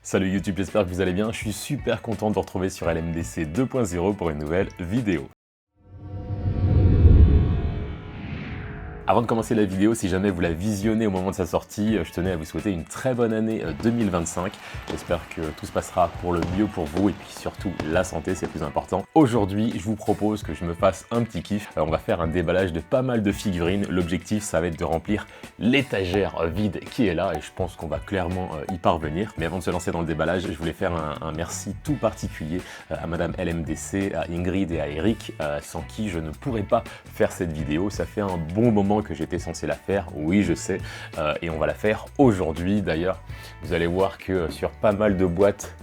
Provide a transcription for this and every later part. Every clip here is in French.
Salut YouTube, j'espère que vous allez bien. Je suis super content de vous retrouver sur LMDC 2.0 pour une nouvelle vidéo. Avant de commencer la vidéo, si jamais vous la visionnez au moment de sa sortie, je tenais à vous souhaiter une très bonne année 2025. J'espère que tout se passera pour le mieux pour vous et puis surtout la santé, c'est le plus important. Aujourd'hui, je vous propose que je me fasse un petit kiff. On va faire un déballage de pas mal de figurines. L'objectif, ça va être de remplir l'étagère vide qui est là et je pense qu'on va clairement y parvenir. Mais avant de se lancer dans le déballage, je voulais faire un merci tout particulier à Madame LMDC, à Ingrid et à Eric, sans qui je ne pourrais pas faire cette vidéo. Ça fait un bon moment que j'étais censé la faire, oui je sais, et on va la faire aujourd'hui. D'ailleurs, vous allez voir que sur pas mal de boîtes,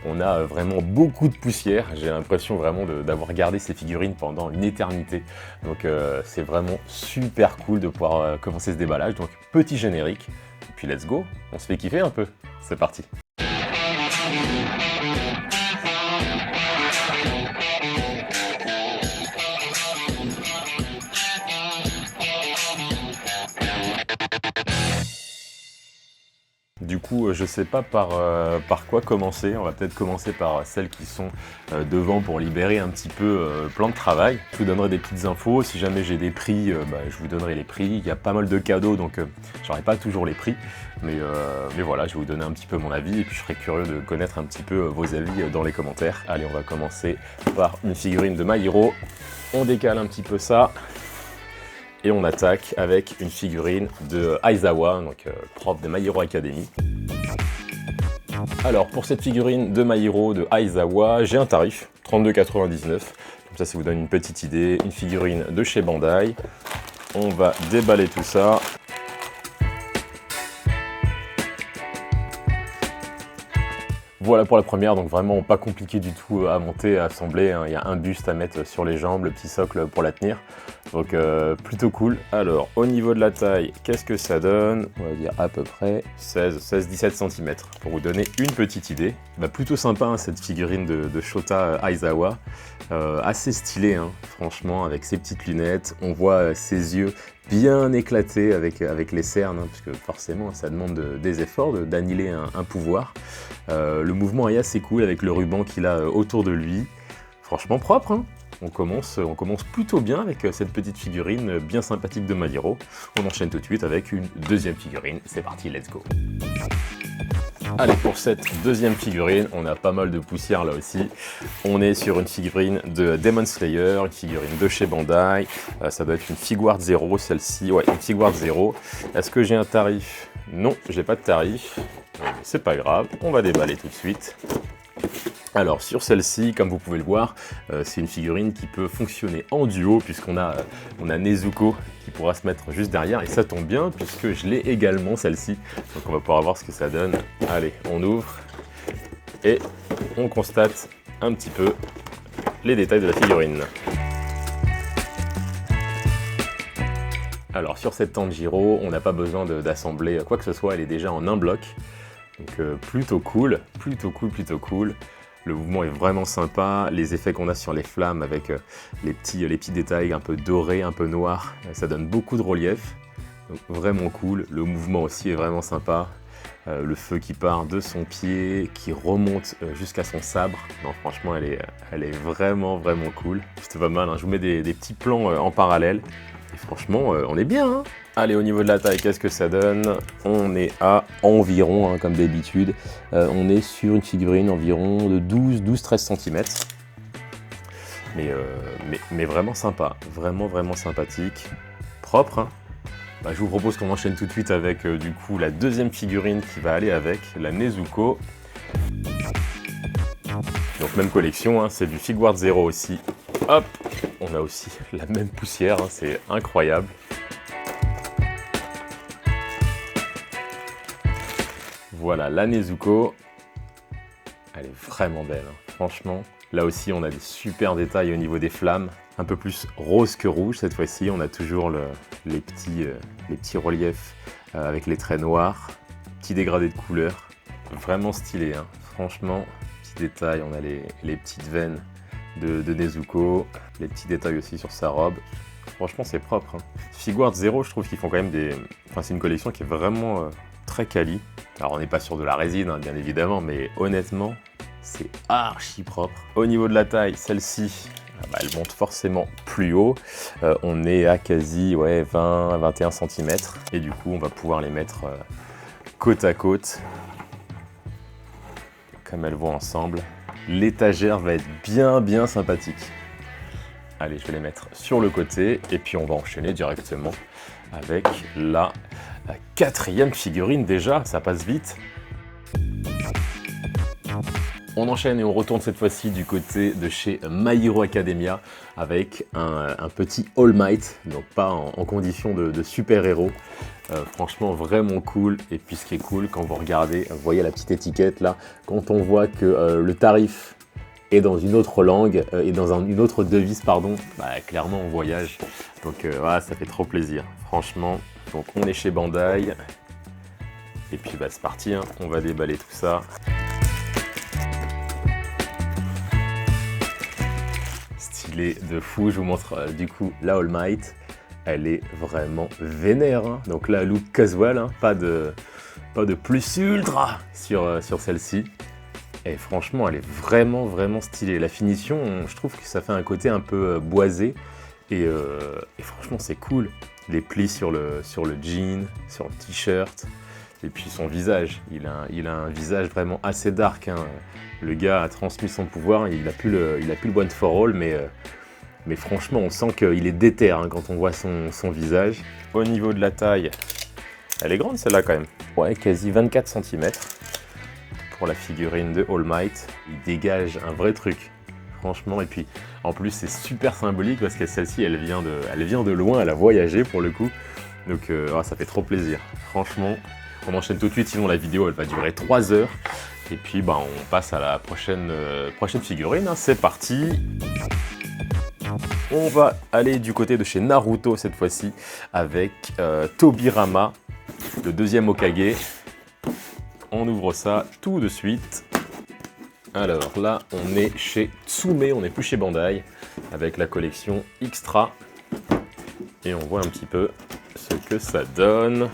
on a vraiment beaucoup de poussière. J'ai l'impression vraiment d'avoir gardé ces figurines pendant une éternité. Donc c'est vraiment super cool de pouvoir commencer ce déballage. Donc petit générique, et puis let's go, on se fait kiffer un peu. C'est parti. Du coup, je sais pas par quoi commencer. On va peut-être commencer par celles qui sont devant pour libérer un petit peu plan de travail. Je vous donnerai des petites infos. Si jamais j'ai des prix, je vous donnerai les prix. Il y a pas mal de cadeaux, donc j'aurai pas toujours les prix. Mais voilà, je vais vous donner un petit peu mon avis et puis je serais curieux de connaître un petit peu vos avis dans les commentaires. Allez, on va commencer par une figurine de My Hero. On décale un petit peu ça. Et on attaque avec une figurine de Aizawa, donc prof de My Hero Academy. Alors pour cette figurine de My Hero de Aizawa, j'ai un tarif, 32,99. Comme ça vous donne une petite idée. Une figurine de chez Bandai. On va déballer tout ça. Voilà pour la première, donc vraiment pas compliqué du tout à monter, à assembler. Il y a un buste à mettre sur les jambes, le petit socle pour la tenir. Donc plutôt cool. Alors au niveau de la taille, qu'est-ce que ça donne? On va dire à peu près 16-17 cm pour vous donner une petite idée. Plutôt sympa hein, cette figurine de Shota Aizawa. Assez stylée hein, franchement, avec ses petites lunettes. On voit ses yeux bien éclatés avec les cernes, hein, puisque forcément ça demande des efforts d'annihiler un pouvoir. Le mouvement est assez cool avec le ruban qu'il a autour de lui. Franchement propre, hein. On commence plutôt bien avec cette petite figurine bien sympathique de My Hero. On enchaîne tout de suite avec une deuxième figurine. C'est parti, let's go. Allez, pour cette deuxième figurine, on a pas mal de poussière là aussi. On est sur une figurine de Demon Slayer, une figurine de chez Bandai. Ça doit être une Figuart 0, celle-ci. Ouais, une Figuart 0. Est-ce que j'ai un tarif? Non, j'ai pas de tarif. C'est pas grave, on va déballer tout de suite. Alors sur celle-ci, comme vous pouvez le voir, c'est une figurine qui peut fonctionner en duo puisqu'on a Nezuko qui pourra se mettre juste derrière et ça tombe bien puisque je l'ai également celle-ci. Donc on va pouvoir voir ce que ça donne. Allez, on ouvre et on constate un petit peu les détails de la figurine. Alors sur cette Tanjiro, on n'a pas besoin d'assembler quoi que ce soit, elle est déjà en un bloc. Donc plutôt cool. Le mouvement est vraiment sympa, les effets qu'on a sur les flammes avec les petits détails un peu dorés, un peu noirs, ça donne beaucoup de relief, donc vraiment cool. Le mouvement aussi est vraiment sympa, le feu qui part de son pied, qui remonte jusqu'à son sabre. Non franchement elle est vraiment cool, c'était pas mal, hein. Je vous mets des petits plans en parallèle, et franchement on est bien hein. Allez, au niveau de la taille, qu'est-ce que ça donne? On est à environ, hein, comme d'habitude, on est sur une figurine environ de 12-13 cm. Mais vraiment sympa, vraiment sympathique, propre. Hein. Je vous propose qu'on enchaîne tout de suite avec du coup la deuxième figurine qui va aller avec, la Nezuko. Donc même collection, hein, c'est du Figuart 0 aussi. Hop, on a aussi la même poussière, hein, c'est incroyable. Voilà, la Nezuko, elle est vraiment belle, hein. Franchement. Là aussi, on a des super détails au niveau des flammes, un peu plus rose que rouge cette fois-ci. On a toujours les petits reliefs avec les traits noirs, petits dégradés de couleurs, vraiment stylé, hein. Franchement, petits détails, on a les petites veines de Nezuko, les petits détails aussi sur sa robe. Franchement, c'est propre, hein. Figuart 0, je trouve qu'ils font quand même des... Enfin, c'est une collection qui est vraiment... très quali, Alors on n'est pas sur de la résine, hein, bien évidemment, mais honnêtement, c'est archi propre. Au niveau de la taille, celle-ci, elle monte forcément plus haut. On est à quasi 20-21 cm. Et du coup, on va pouvoir les mettre côte à côte, comme elles vont ensemble. L'étagère va être bien sympathique. Allez, je vais les mettre sur le côté et puis on va enchaîner directement avec la 4e figurine déjà, ça passe vite. On enchaîne et on retourne cette fois-ci du côté de chez My Hero Academia avec un petit All Might, donc pas en condition de super-héros. Franchement vraiment cool. Et puis ce qui est cool quand vous regardez, vous voyez la petite étiquette là, quand on voit que le tarif est dans une autre langue et dans une autre devise, pardon, clairement on voyage. Donc voilà, ça fait trop plaisir, franchement. Donc on est chez Bandai. Et puis c'est parti, hein. On va déballer tout ça. Stylé de fou, je vous montre du coup la All Might. Elle est vraiment vénère, hein. Donc là, look casual, hein. Pas de plus ultra sur celle-ci. Et franchement, elle est vraiment stylée. La finition, je trouve que ça fait un côté un peu boisé. Et franchement, c'est cool. Les plis sur le jean, sur le t-shirt. Et puis son visage. Il a un visage vraiment assez dark, hein. Le gars a transmis son pouvoir. Il a plus le One for All, mais franchement, on sent qu'il est déter, hein, quand on voit son visage. Au niveau de la taille, elle est grande celle-là quand même. Ouais, quasi 24 cm. Pour la figurine de All Might, il dégage un vrai truc, franchement. Et puis en plus c'est super symbolique parce que celle-ci elle vient de loin, elle a voyagé pour le coup. Donc ça fait trop plaisir, franchement. On enchaîne tout de suite, sinon la vidéo elle va durer 3 heures. Et puis on passe à la prochaine figurine, hein. C'est parti. On va aller du côté de chez Naruto cette fois-ci avec Tobirama, le 2e Hokage. On ouvre ça tout de suite. Alors là, on est chez Tsume, on n'est plus chez Bandai, avec la collection Extra. Et on voit un petit peu ce que ça donne.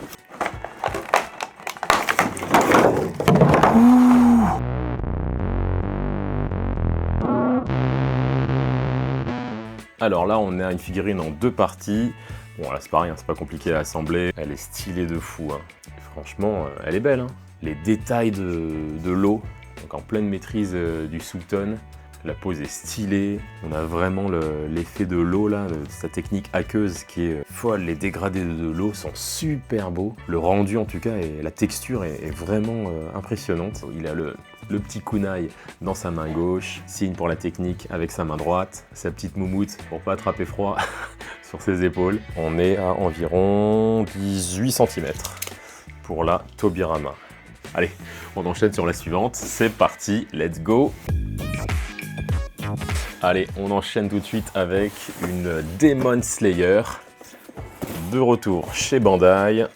Alors là, on a une figurine en 2 parties. Bon, là, c'est pareil, hein, c'est pas compliqué à assembler. Elle est stylée de fou, hein. Et franchement, elle est belle, hein. Les détails de l'eau, donc en pleine maîtrise du Sultan. La pose est stylée. On a vraiment l'effet de l'eau là, de sa technique aqueuse qui est folle. Les dégradés de l'eau sont super beaux. Le rendu en tout cas et la texture est vraiment impressionnante. Il a le petit kunai dans sa main gauche, signe pour la technique avec sa main droite, sa petite moumoute pour pas attraper froid sur ses épaules. On est à environ 18 cm pour la Tobirama. Allez, on enchaîne sur la suivante, c'est parti, let's go. Allez, on enchaîne tout de suite avec une Demon Slayer, de retour chez Bandai.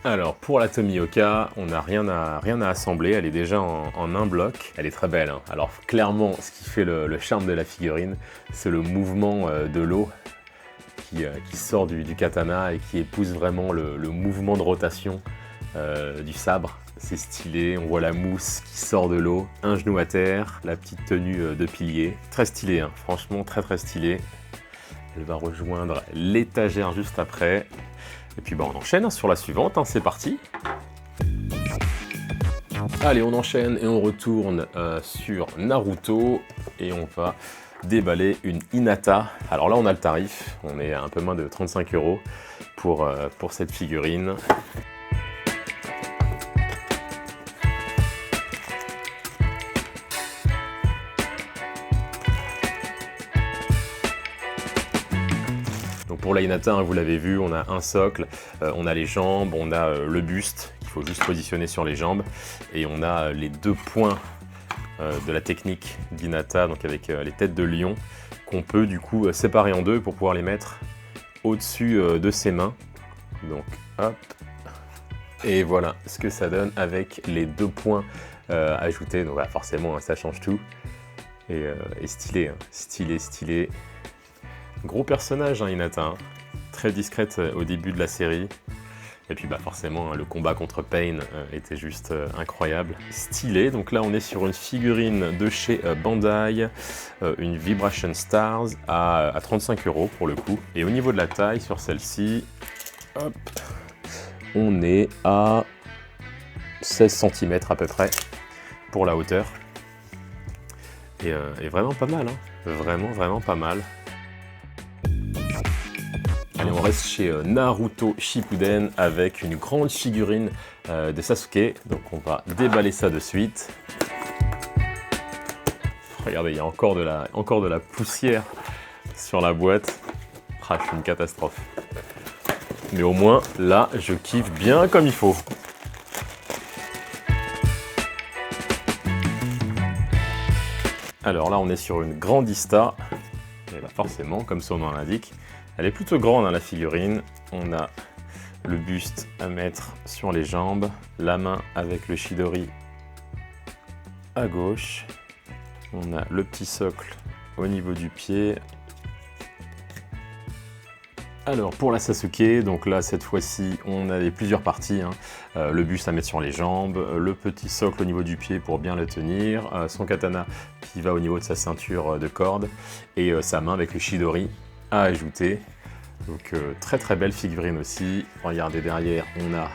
Alors pour la Tomioka, on n'a rien à assembler, elle est déjà en un bloc. Elle est très belle, hein. Alors clairement, ce qui fait le charme de la figurine, c'est le mouvement de l'eau qui sort du katana et qui épouse vraiment le mouvement de rotation du sabre. C'est stylé, on voit la mousse qui sort de l'eau, un genou à terre, la petite tenue de pilier. Très stylé, hein. Franchement très stylé. Elle va rejoindre l'étagère juste après. Et puis on enchaîne sur la suivante, hein. C'est parti. Allez, on enchaîne et on retourne sur Naruto et on va déballer une Hinata. Alors là, on a le tarif, on est à un peu moins de 35 € pour cette figurine. Donc pour la Hinata, hein, vous l'avez vu, on a un socle, on a les jambes, on a le buste, qu'il faut juste positionner sur les jambes, et on a les 2 points de la technique d'Hinata, donc avec les têtes de lion, qu'on peut du coup séparer en 2 pour pouvoir les mettre au-dessus de ses mains. Donc hop, et voilà ce que ça donne avec les 2 points ajoutés. Donc voilà, forcément, hein, ça change tout. Et stylé, hein. Stylé. Gros personnage, hein, Hinata, hein. Très discrète au début de la série. Et puis bah forcément, le combat contre Pain était juste incroyable. Stylé, donc là on est sur une figurine de chez Bandai, une Vibration Stars à 35 € pour le coup. Et au niveau de la taille, sur celle-ci, hop, on est à 16 cm à peu près pour la hauteur. Et vraiment pas mal, hein. Vraiment pas mal. Allez, on reste chez Naruto Shippuden avec une grande figurine de Sasuke. Donc on va déballer ça de suite. Regardez, il y a encore de la poussière sur la boîte. Ah, c'est une catastrophe. Mais au moins, là, je kiffe bien comme il faut. Alors là, on est sur une Grandista. Et bah forcément, comme son nom l'indique, elle est plutôt grande, hein, la figurine. On a le buste à mettre sur les jambes, la main avec le Chidori à gauche. On a le petit socle au niveau du pied. Alors pour la Sasuke, donc là cette fois-ci on a plusieurs parties, hein. Le buste à mettre sur les jambes, le petit socle au niveau du pied pour bien le tenir, son katana qui va au niveau de sa ceinture de corde et sa main avec le Chidori à ajouter. Donc très belle figurine aussi. Regardez derrière, on a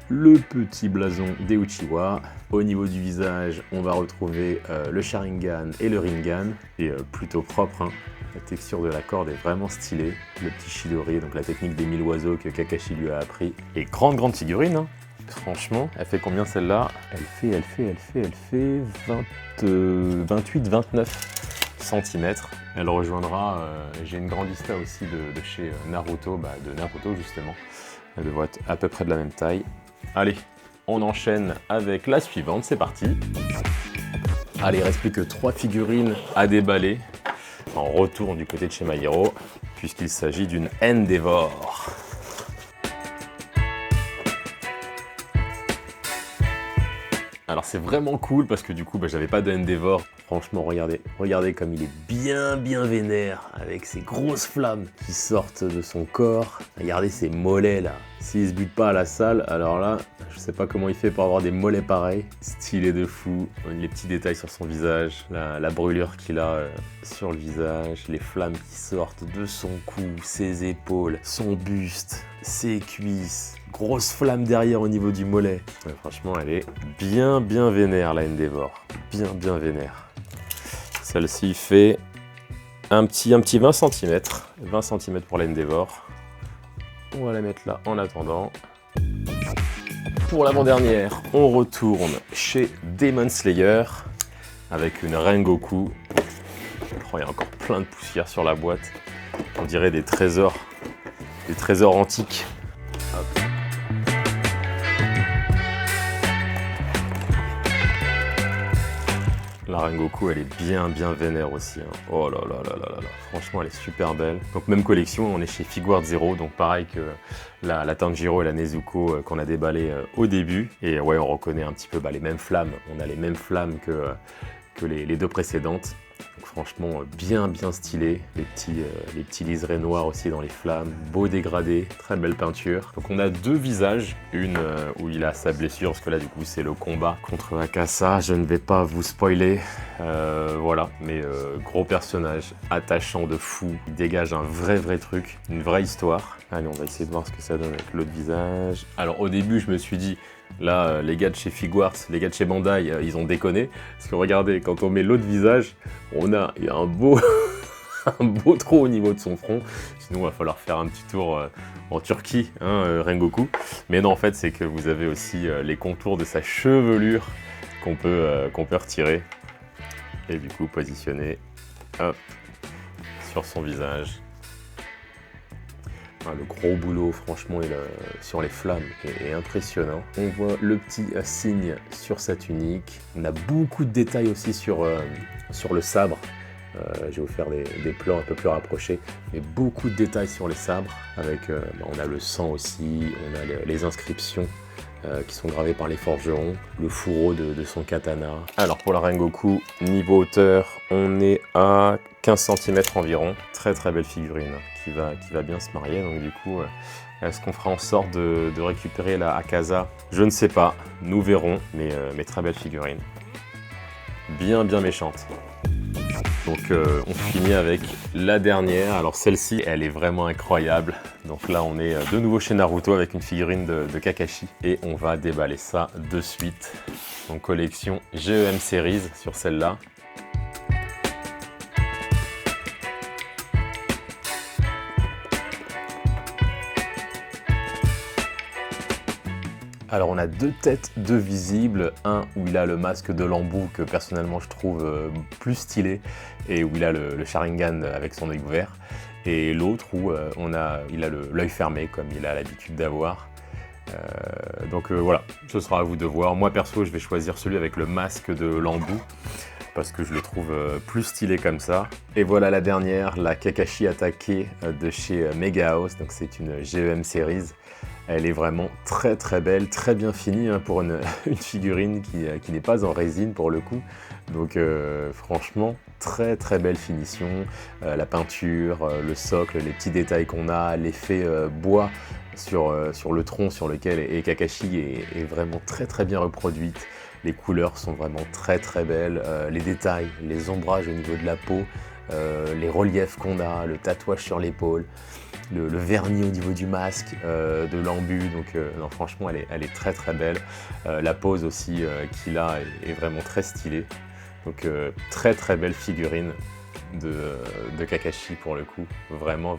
le petit blason des Uchiwa. Au niveau du visage, on va retrouver le Sharingan et le Rinnegan. Et plutôt propre, hein. La texture de la corde est vraiment stylée. Le petit Chidori, donc la technique des 1000 oiseaux que Kakashi lui a appris. Et grande figurine, hein. Franchement, elle fait combien celle-là? Elle fait 28-29 cm. Elle rejoindra, j'ai une Grandista aussi de chez Naruto, de Naruto justement. Elle devrait être à peu près de la même taille. Allez, on enchaîne avec la suivante, c'est parti. Allez, il ne reste plus que 3 figurines à déballer. On retourne du côté de chez My Hero, puisqu'il s'agit d'une Endeavor. Alors c'est vraiment cool parce que du coup j'avais pas de Endeavor. Franchement regardez comme il est bien vénère avec ces grosses flammes qui sortent de son corps. Regardez ses mollets là. S'il se bute pas à la salle, alors là je sais pas comment il fait pour avoir des mollets pareils. Stylé de fou, les petits détails sur son visage, la brûlure qu'il a sur le visage, les flammes qui sortent de son cou, ses épaules, son buste, ses cuisses. Grosse flamme derrière au niveau du mollet. Ouais, franchement, elle est bien vénère, la Endeavor. Bien vénère. Celle-ci fait un petit 20 cm. 20 cm pour la Endeavor. On va la mettre là en attendant. Pour l'avant-dernière, on retourne chez Demon Slayer avec une Rengoku. Oh, il y a encore plein de poussière sur la boîte. On dirait des trésors antiques. Hop. La Rengoku, elle est bien vénère aussi, hein. Oh là là. Franchement, elle est super belle. Donc même collection, on est chez Figuarts Zero, donc pareil que la Tanjiro et la Nezuko qu'on a déballé au début. Et ouais, on reconnaît un petit peu les mêmes flammes. On a les mêmes flammes que les deux précédentes. Donc franchement, bien stylé. Les petits liserés noirs aussi dans les flammes. Beau dégradé, très belle peinture. Donc on a 2 visages. Une où il a sa blessure, parce que là du coup c'est le combat contre Akasa. Je ne vais pas vous spoiler. Voilà, mais gros personnage, attachant de fou. Il dégage un vrai truc, une vraie histoire. Allez, on va essayer de voir ce que ça donne avec l'autre visage. Alors au début, je me suis dit, là, les gars de chez Figuarts, les gars de chez Bandai, ils ont déconné. Parce que regardez, quand on met l'autre visage, il y a un beau, un beau trou au niveau de son front. Sinon, il va falloir faire un petit tour en Turquie, hein, Rengoku. Mais non, en fait, c'est que vous avez aussi les contours de sa chevelure qu'on peut retirer. Et du coup, positionner hop, sur son visage. Le gros boulot, franchement, sur les flammes est impressionnant. On voit le petit signe sur sa tunique. On a beaucoup de détails aussi sur le sabre. Je vais vous faire des plans un peu plus rapprochés. Mais beaucoup de détails sur les sabres. Avec, on a le sang aussi, on a les inscriptions qui sont gravés par les forgerons, le fourreau de son katana. Alors pour la Rengoku, niveau hauteur, on est à 15 cm environ. Très très belle figurine qui va bien se marier. Donc du coup, est-ce qu'on fera en sorte de récupérer la Akaza? Je ne sais pas, nous verrons, mais très belle figurine. Bien méchante. Donc on finit avec la dernière. Alors celle-ci, elle est vraiment incroyable. Donc là, on est de nouveau chez Naruto avec une figurine de Kakashi. Et on va déballer ça de suite. Donc collection GEM Series sur celle-là. Alors on a deux têtes, deux visibles, un où il a le masque de l'embout que personnellement je trouve plus stylé et où il a le Sharingan avec son œil ouvert, et l'autre où il a l'œil fermé comme il a l'habitude d'avoir. Donc voilà, ce sera à vous de voir. Moi perso je vais choisir celui avec le masque de l'embout parce que je le trouve plus stylé comme ça. Et voilà la dernière, la Kakashi Attaquée de chez Mega House, donc c'est une GEM Series. Elle est vraiment très belle, très bien finie hein, pour une figurine qui n'est pas en résine pour le coup. Donc franchement, très belle finition. La peinture, le socle, les petits détails qu'on a, l'effet bois sur le tronc sur lequel est Kakashi est vraiment très bien reproduite. Les couleurs sont vraiment très belles. Les détails, les ombrages au niveau de la peau, les reliefs qu'on a, le tatouage sur l'épaule. Le vernis au niveau du masque, de l'embu, donc non, franchement elle est très belle. La pose aussi qu'il a est vraiment très stylée. Donc très belle figurine de Kakashi pour le coup, vraiment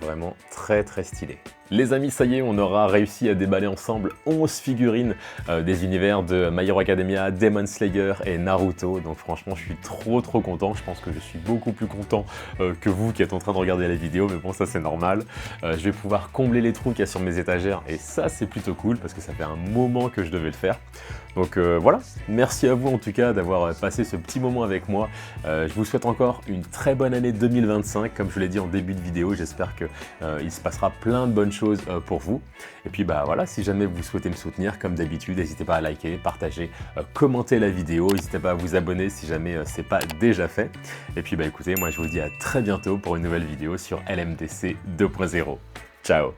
très stylé. Les amis, ça y est, on aura réussi à déballer ensemble 11 figurines des univers de My Hero Academia, Demon Slayer et Naruto. Donc franchement, je suis trop content. Je pense que je suis beaucoup plus content que vous qui êtes en train de regarder la vidéo, mais bon, ça c'est normal. Je vais pouvoir combler les trous qu'il y a sur mes étagères et ça c'est plutôt cool parce que ça fait un moment que je devais le faire. Donc voilà, merci à vous en tout cas d'avoir passé ce petit moment avec moi. Je vous souhaite encore une très bonne année 2025, comme je l'ai dit en début de vidéo. J'espère qu'il se passera plein de bonnes choses pour vous. Et puis bah voilà, si jamais vous souhaitez me soutenir, comme d'habitude, n'hésitez pas à liker, partager, commenter la vidéo. N'hésitez pas à vous abonner si jamais c'est pas déjà fait. Et puis bah écoutez, moi je vous dis à très bientôt pour une nouvelle vidéo sur LMDC 2.0. Ciao!